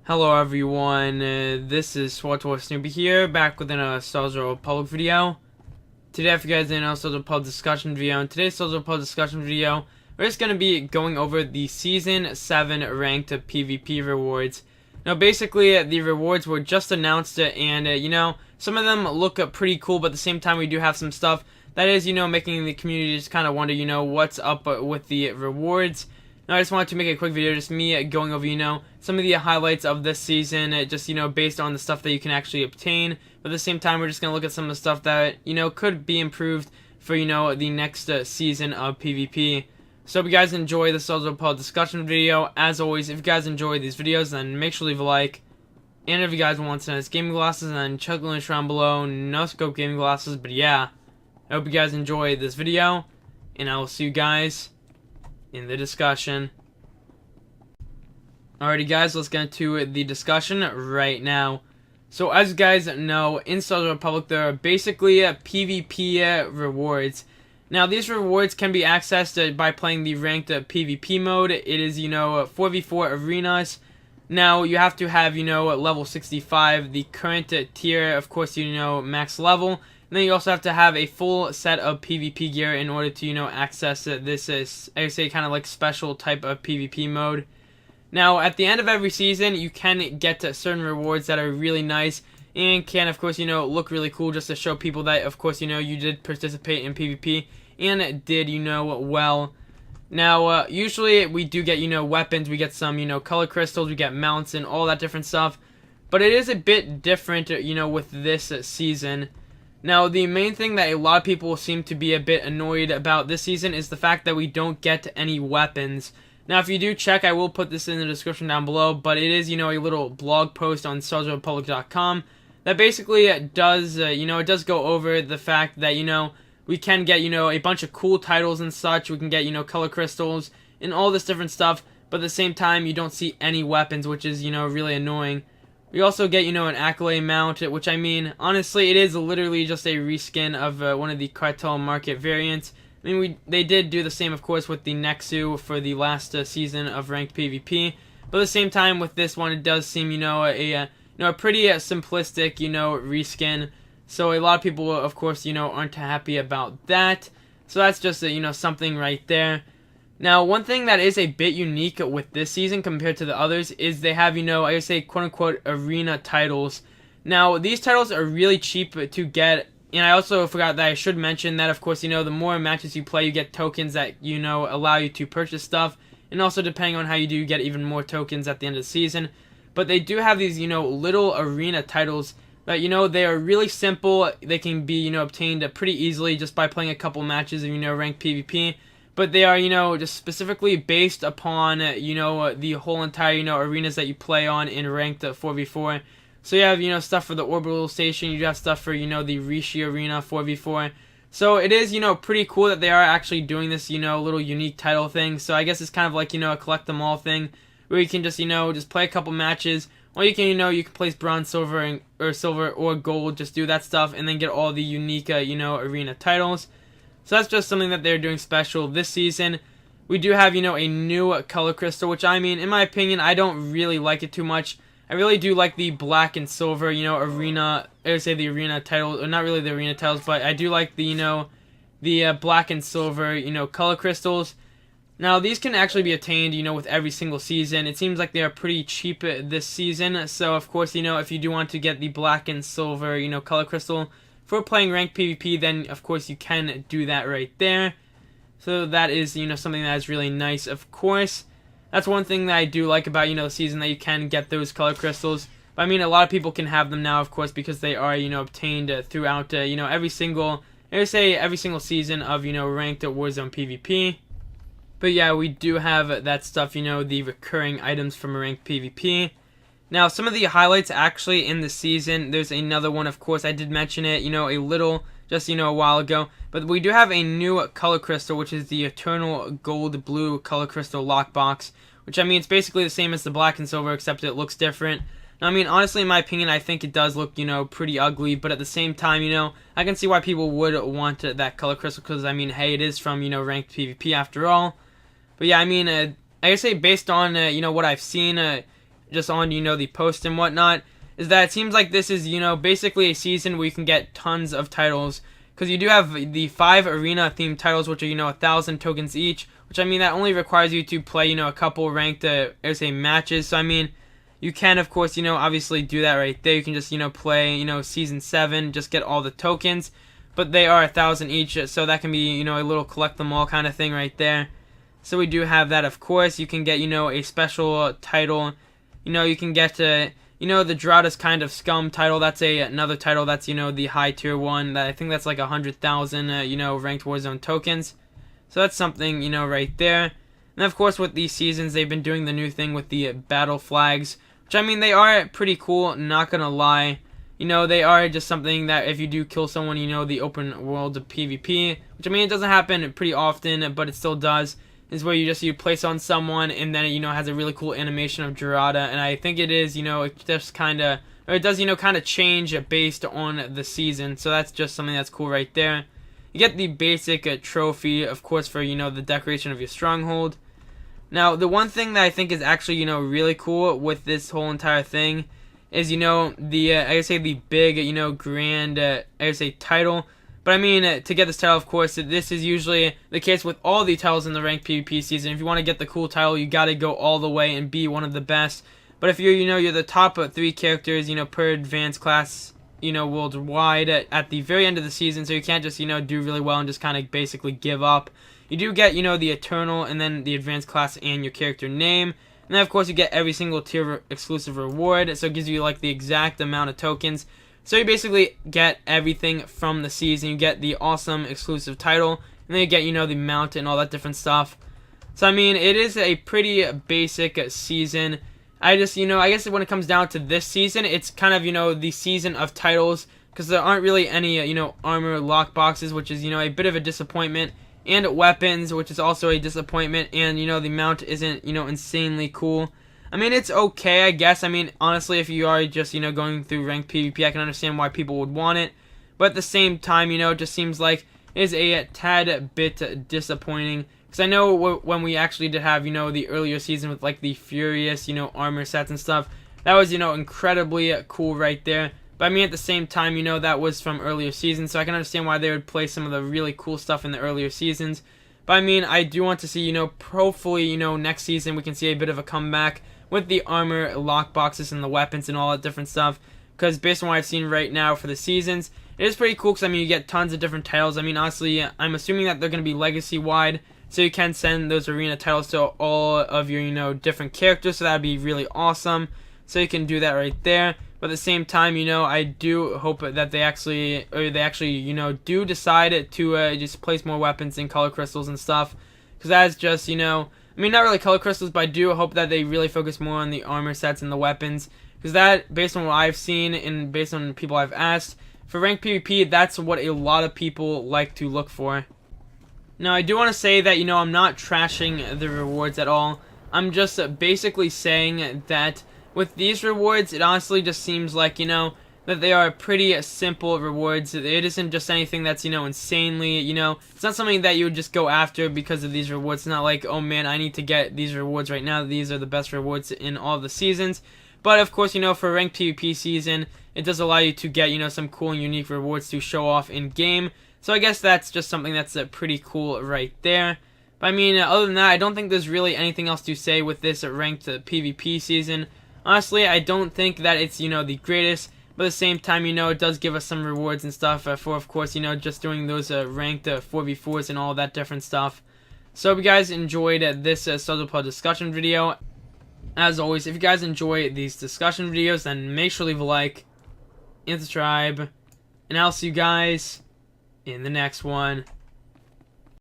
Hello everyone, this is SWTOR Snoopy here, back with another SWTOR Republic video. Today, if you guys didn't know, SWTOR Republic discussion video. In today's SWTOR Republic discussion video, we're just going to be going over the Season 7 ranked PvP rewards. Now basically, the rewards were just announced, and some of them look pretty cool, but at the same time we do have some stuff that is, making the community just kind of wonder, what's up with the rewards. Now, I just wanted to make a quick video, just me going over, some of the highlights of this season, just, based on the stuff that you can actually obtain. But at the same time, we're just going to look at some of the stuff that, could be improved for, the next season of PvP. So, if you guys enjoy this SWTOR discussion video, as always, if you guys enjoy these videos, then make sure to leave a like. And if you guys want to send us gaming glasses, then check the link down below. No scope gaming glasses, but yeah. I hope you guys enjoy this video, and I will see you guys in the discussion. Alrighty guys, let's get into the discussion right now. So as you guys know, in SWTOR Republic there are basically PvP rewards. Now these rewards can be accessed by playing the ranked PvP mode. It is 4v4 arenas. Now you have to have level 65, the current tier, of course max level. And then you also have to have a full set of PvP gear in order to, access this, I would say, kind of like special type of PvP mode. Now, at the end of every season, you can get certain rewards that are really nice and can, of course, look really cool just to show people that, of course, you did participate in PvP and did, well. Now, usually we do get, weapons, we get some, color crystals, we get mounts and all that different stuff. But it is a bit different, with this season. Now, the main thing that a lot of people seem to be a bit annoyed about this season is the fact that we don't get any weapons. Now, if you do check, I will put this in the description down below, but it is, a little blog post on SWTORRepublic.com that basically does, it does go over the fact that, we can get, a bunch of cool titles and such. We can get, color crystals and all this different stuff, but at the same time, you don't see any weapons, which is, really annoying. We also get, an accolade mount, which I mean, honestly, it is literally just a reskin of one of the cartel market variants. I mean, they did do the same, of course, with the Nexu for the last season of ranked PvP. But at the same time, with this one, it does seem, a pretty simplistic, reskin. So a lot of people, of course, aren't happy about that. So that's just, something right there. Now, one thing that is a bit unique with this season compared to the others is they have, I would say, quote-unquote, arena titles. Now, these titles are really cheap to get, and I also forgot that I should mention that, of course, the more matches you play, you get tokens that, allow you to purchase stuff, and also, depending on how you do, you get even more tokens at the end of the season. But they do have these, little arena titles that, they are really simple. They can be, obtained pretty easily just by playing a couple matches of, ranked PvP. But they are, just specifically based upon, the whole entire, arenas that you play on in ranked 4v4. So you have, stuff for the orbital station. You have stuff for, the Rishi arena 4v4. So it is, pretty cool that they are actually doing this, little unique title thing. So I guess it's kind of like, a collect them all thing where you can just, just play a couple matches. Or you can, you can place bronze, silver, or gold. Just do that stuff and then get all the unique, arena titles. So that's just something that they're doing special this season. We do have, a new color crystal, which I mean, in my opinion, I don't really like it too much. I really do like the black and silver, arena, I would say the arena titles, or not really the arena titles, but I do like the, the black and silver, color crystals. Now, these can actually be attained, with every single season. It seems like they are pretty cheap this season. So, of course, if you do want to get the black and silver, color crystal, for playing ranked PvP, then of course you can do that right there. So that is, something that is really nice, of course. That's one thing that I do like about, the season, that you can get those color crystals. But I mean, a lot of people can have them now, of course, because they are, obtained throughout, every single, I would say every single season of, ranked Warzone PvP. But yeah, we do have that stuff, the recurring items from ranked PvP. Now, some of the highlights actually in the season, there's another one, of course, I did mention it, a little, just, a while ago. But we do have a new color crystal, which is the Eternal Gold Blue Color Crystal Lockbox. Which, I mean, it's basically the same as the black and silver, except it looks different. Now, I mean, honestly, in my opinion, I think it does look, pretty ugly. But at the same time, I can see why people would want that color crystal. Because, I mean, hey, it is from, ranked PvP after all. But yeah, I mean, I would say based on, what I've seen, just on, the post and whatnot, is that it seems like this is, basically a season where you can get tons of titles. Because you do have the 5 arena themed titles, which are, 1,000 tokens each. Which, I mean, that only requires you to play, a couple ranked, matches. So, I mean, you can, of course, obviously do that right there. You can just, play, Season 7, just get all the tokens. But they are 1,000 each, so that can be, a little collect them all kind of thing right there. So we do have that, of course. You can get, a special title. You can get, the Droughtus kind of scum title. That's another title that's, the high tier one. That I think that's like 100,000, ranked Warzone tokens. So that's something, right there. And of course, with these seasons, they've been doing the new thing with the battle flags. Which, I mean, they are pretty cool, not gonna lie. They are just something that if you do kill someone, the open world of PvP, which, I mean, it doesn't happen pretty often, but it still does, is where you place on someone, and then it, has a really cool animation of Gerada, and I think it is, it just kind of, or it does, kind of change based on the season, so that's just something that's cool right there. You get the basic trophy, of course, for, the decoration of your stronghold. Now, the one thing that I think is actually, really cool with this whole entire thing is, the, I would say the big, grand, I would say title. But I mean, to get this title, of course, this is usually the case with all the titles in the ranked PvP season. If you want to get the cool title, you gotta go all the way and be one of the best. But if you're, you're the top 3 characters, per advanced class, worldwide at the very end of the season, so you can't just, do really well and just kind of basically give up. You do get, the Eternal and then the advanced class and your character name. And then, of course, you get every single tier exclusive reward, so it gives you, like, the exact amount of tokens. So you basically get everything from the season. You get the awesome exclusive title, and then you get, the mount and all that different stuff. So, I mean, it is a pretty basic season. I just, I guess when it comes down to this season, it's kind of, the season of titles, because there aren't really any, armor lock boxes, which is, a bit of a disappointment. And weapons, which is also a disappointment, and, the mount isn't, insanely cool. I mean, it's okay, I guess. I mean, honestly, if you are just, going through ranked PvP, I can understand why people would want it. But at the same time, it just seems like it is a tad bit disappointing. Because I know when we actually did have, the earlier season with, like, the Furious, armor sets and stuff, that was, incredibly cool right there. But I mean, at the same time, that was from earlier seasons, so I can understand why they would play some of the really cool stuff in the earlier seasons. But I mean, I do want to see, hopefully, next season we can see a bit of a comeback with the armor, lockboxes, and the weapons and all that different stuff. Because based on what I've seen right now for the seasons, it is pretty cool because, I mean, you get tons of different titles. I mean, honestly, I'm assuming that they're going to be legacy-wide, so you can send those arena titles to all of your, different characters, so that would be really awesome. So you can do that right there. But at the same time, I do hope that they actually, do decide to just place more weapons and color crystals and stuff. Because that's just, I mean, not really color crystals, but I do hope that they really focus more on the armor sets and the weapons. Because that, based on what I've seen and based on people I've asked, for ranked PvP, that's what a lot of people like to look for. Now, I do want to say that, I'm not trashing the rewards at all. I'm just basically saying that with these rewards, it honestly just seems like, that they are pretty simple rewards. It isn't just anything that's, insanely, it's not something that you would just go after because of these rewards. It's not like, oh man, I need to get these rewards right now. These are the best rewards in all the seasons. But of course, for ranked PvP season, it does allow you to get, some cool and unique rewards to show off in game. So I guess that's just something that's pretty cool right there. But I mean, other than that, I don't think there's really anything else to say with this ranked PvP season. Honestly, I don't think that it's, the greatest, but at the same time, it does give us some rewards and stuff for, of course, just doing those ranked 4v4s and all that different stuff. So if you guys enjoyed this SWTOR discussion video, as always, if you guys enjoy these discussion videos, then make sure to leave a like and subscribe, and I'll see you guys in the next one.